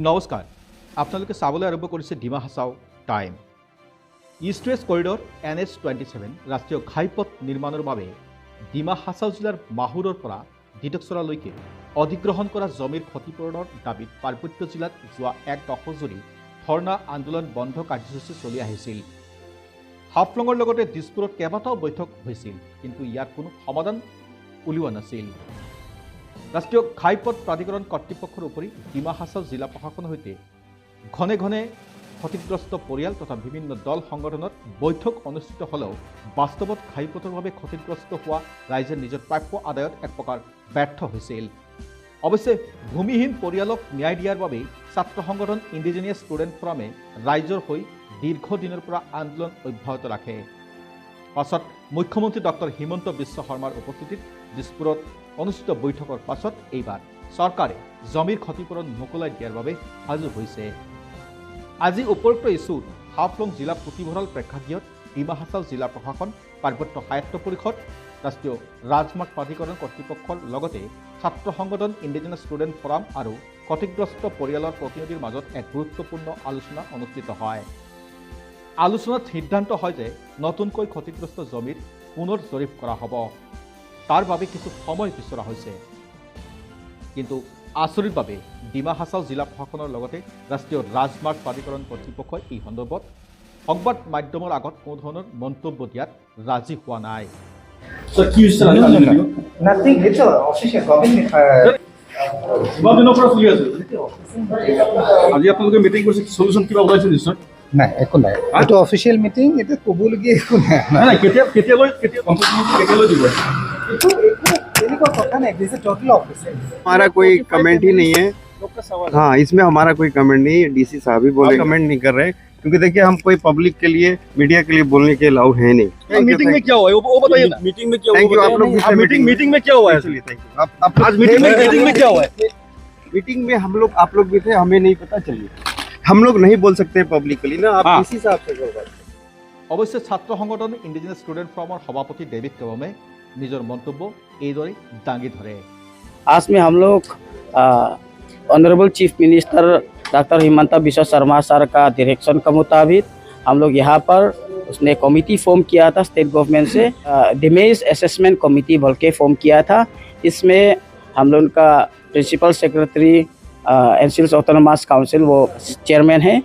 নমস্কাৰ আপোনালোকে চাবলৈ আৰম্ভ কৰিছে ডিমা হাছাও টাইম ইষ্ট ৱেষ্ট কৰিডৰ NH27 ৰাষ্ট্ৰীয় ঘাইপথ নিৰ্মাণৰ বাবে ডিমা হাছাও জিলাৰ মাহুৰৰ পৰা ডিটকচৰালৈকে অধিগ্ৰহণ কৰা জমিৰ ক্ষতিপূৰণৰ দাবীত পাৰ্বত্য জিলাত যোৱা এক দশক জুৰি ধৰ্ণা আন্দোলন বন্ধ কাৰ্যসূচী চলি আহিছিল। হাফলঙৰ লগতে দিছপুৰত কেইবাটাও বৈঠক হৈছিল, কিন্তু ইয়াৰ কোনো সমাধান উলিওৱা নাছিল। ৰাষ্ট্ৰীয় ঘাইপথ প্ৰাধিকৰণ কৰ্তৃপক্ষৰ উপৰি ডিমা হাছাও জিলা প্ৰশাসনৰ সৈতে ঘনে ঘনে ক্ষতিগ্ৰস্ত পৰিয়াল তথা বিভিন্ন দল সংগঠনত বৈঠক অনুষ্ঠিত হ'লেও বাস্তৱত ঘাইপথৰ বাবে ক্ষতিগ্ৰস্ত হোৱা ৰাইজে নিজৰ প্ৰাপ্য আদায়ত এক প্ৰকাৰ ব্যৰ্থ হৈছিল। অৱশ্যে ভূমিহীন পৰিয়ালক ন্যায় দিয়াৰ বাবেই ছাত্ৰ সংগঠন ইণ্ডিজিনিয়াছ ষ্টুডেণ্ট ফৰামে ৰাইজৰ হৈ দীৰ্ঘদিনৰ পৰা আন্দোলন অব্যাহত ৰাখে। পাছত মুখ্যমন্ত্ৰী ডক্টৰ হিমন্ত বিশ্ব শৰ্মাৰ উপস্থিতিত দিছপুৰত অনুষ্ঠিত বৈঠকৰ পাছত এইবাৰ চৰকাৰে জমিৰ ক্ষতিপূৰণ মোকলাই দিয়াৰ বাবে সাজু হৈছে। আজি উপৰোক্ত ইছ্যুত হাফলং জিলা পুথিভঁৰাল প্ৰেক্ষাগৃহত ডিমা হাছাও জিলা প্ৰশাসন, পাৰ্বত্য সাহিত্য পৰিষদ, ৰাষ্ট্ৰীয় ৰাজমাৰ্গ প্ৰাধিকৰণ কৰ্তৃপক্ষৰ লগতে ছাত্ৰ সংগঠন ইণ্ডিজিনাছ ষ্টুডেণ্ট ফৰাম আৰু ক্ষতিগ্ৰস্ত পৰিয়ালৰ প্ৰতিনিধিৰ মাজত এক গুৰুত্বপূৰ্ণ আলোচনা অনুষ্ঠিত হয়। আলোচনাত সিদ্ধান্ত হয় যে নতুনকৈ ক্ষতিগ্ৰস্ত জমিৰ পুনৰ জৰীপ কৰা হ'ব। তাৰ বাবে কিছু সময় বিচৰা হৈছে, কিন্তু আচৰিতভাৱে ডিমা হাছাও জিলা প্ৰশাসনৰ লগতে ৰাষ্ট্ৰীয় ৰাজমাৰ্গ প্ৰাধিকৰণ কৰ্তৃপক্ষই এই সন্দৰ্ভত সংবাদ মাধ্যমৰ আগত কোনো ধৰণৰ মন্তব্য দিয়াত ৰাজি হোৱা নাই। Nothing. It's a official government. আজি আপোনালোকে মিটিং কৰিছে, সলিউশন কিবা ওলাইছে নিশ্চয়? নাই, একো নাই। এইটো অফিচিয়েল মিটিং, এটা ক'বলগীয়া একো নাই। নাই কেতিয়ালৈ দিব? এনেকুৱা কথা নাই, দিস ইজ टोटल ऑफिशियल। हमारा कोई कमेंट ही नहीं है। हाँ, इसमें हमारा कोई कमेंट नहीं है। डीसी साहब ही बोले, कमेंट नहीं कर रहे, क्योंकि देखिए हम कोई पब्लिक के लिए, मीडिया के लिए बोलने के अलाउ है नहीं। मीटिंग में क्या हुआ है वो बताइए ना। मीटिंग में क्या हुआ? Thank you. आप लोग मीटिंग में क्या हुआ है? Thank you. आज मीटिंग में क्या हुआ है? मीटिंग में हम लोग, आप लोग भी थे, हमें नहीं पता। चलिए, हम लोग नहीं बोल सकते पब्लिकली ना, आप डीसी साहब से करो बात। অৱশ্যে ছাত্ৰ সংগঠন ইণ্ডিজিনাছ ষ্টুডেণ্ট ফৰামৰ সভাপতি ডেভিড কেৱমে নিজৰ মন্তব্য এইদৰে দাঙি ধৰে। आज में हम लोग honourable chief minister doctor Himanta Biswa Sharma sir का डायरेक्शन के मुताबिक हम लोग यहाँ पर उसने कमेटी फॉर्म किया था स्टेट गवर्नमेंट से, डैमेज असेसमेंट कमेटी बोल के फॉर्म किया था। इसमें हम लोग का principal secretary NCL autonomous council वो चेयरमैन है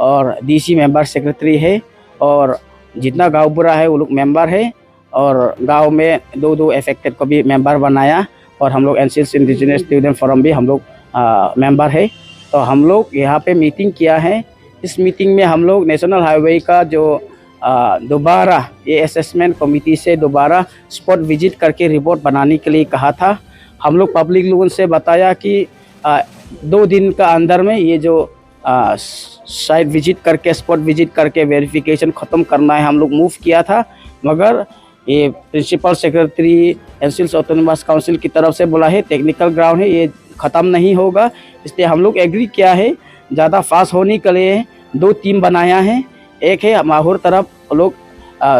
और डीसी मेंबर सेक्रेटरी है, और जितना गांव बुरा है वो लोग मेंबर है, और गांव में दो अफेक्टेड को भी मेंबर बनाया, और हम लोग एनसीएल इंडिजिनियस स्टूडेंट फोरम भी हम लोग मेंबर है। तो हम लोग यहाँ पे मीटिंग किया है। इस मीटिंग में हम लोग नेशनल हाईवे का जो दोबारा ये असेसमेंट कमेटी से दोबारा स्पॉट विजिट करके रिपोर्ट बनाने के लिए कहा था। हम लोग पब्लिक लोगों से बताया कि 2 दिन का अंदर में ये जो साइट विजिट करके, स्पॉट विजिट करके वेरिफिकेशन ख़त्म करना है, हम लोग मूव किया था। मगर ये principal secretary NCL autonomous council की तरफ से बोला है टेक्निकल ग्राउंड है, ये ख़त्म नहीं होगा। इसलिए हम लोग एग्री किया है, ज़्यादा फास्ट होने के लिए 2 टीम बनाया है। एक है माहौर तरफ लोग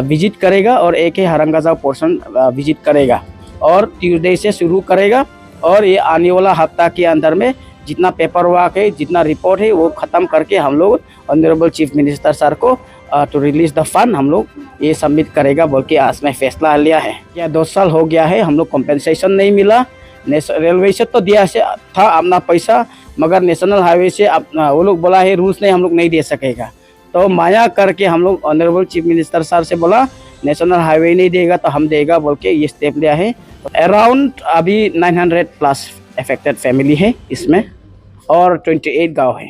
विजिट करेगा, और एक है हरंगाजाव पोर्शन विजिट करेगा, और ट्यूसडे से शुरू करेगा, और ये आने वाला हफ्ता के अंदर में जितना पेपर वर्क है, जितना रिपोर्ट है, वो ख़त्म करके हम लोग ऑनरेबल चीफ मिनिस्टर सर को टू रिलीज द फंड हम लोग ये सबमिट करेगा बोल के आज में फैसला लिया है। या 2 साल हो गया है, हम लोग कॉम्पेंसेशन नहीं मिला। रेलवे से तो दिया से था अपना पैसा, मगर नेशनल हाईवे से वो लोग बोला है रूल्स नहीं, हम लोग नहीं दे सकेगा। तो माया करके हम लोग ऑनरेबल चीफ मिनिस्टर सर से बोला नेशनल हाईवे नहीं देगा तो हम देगा बोल के ये स्टेप लिया है। अराउंड अभी 900+ अफेक्टेड फैमिली है इसमें, और 28 गाँव है।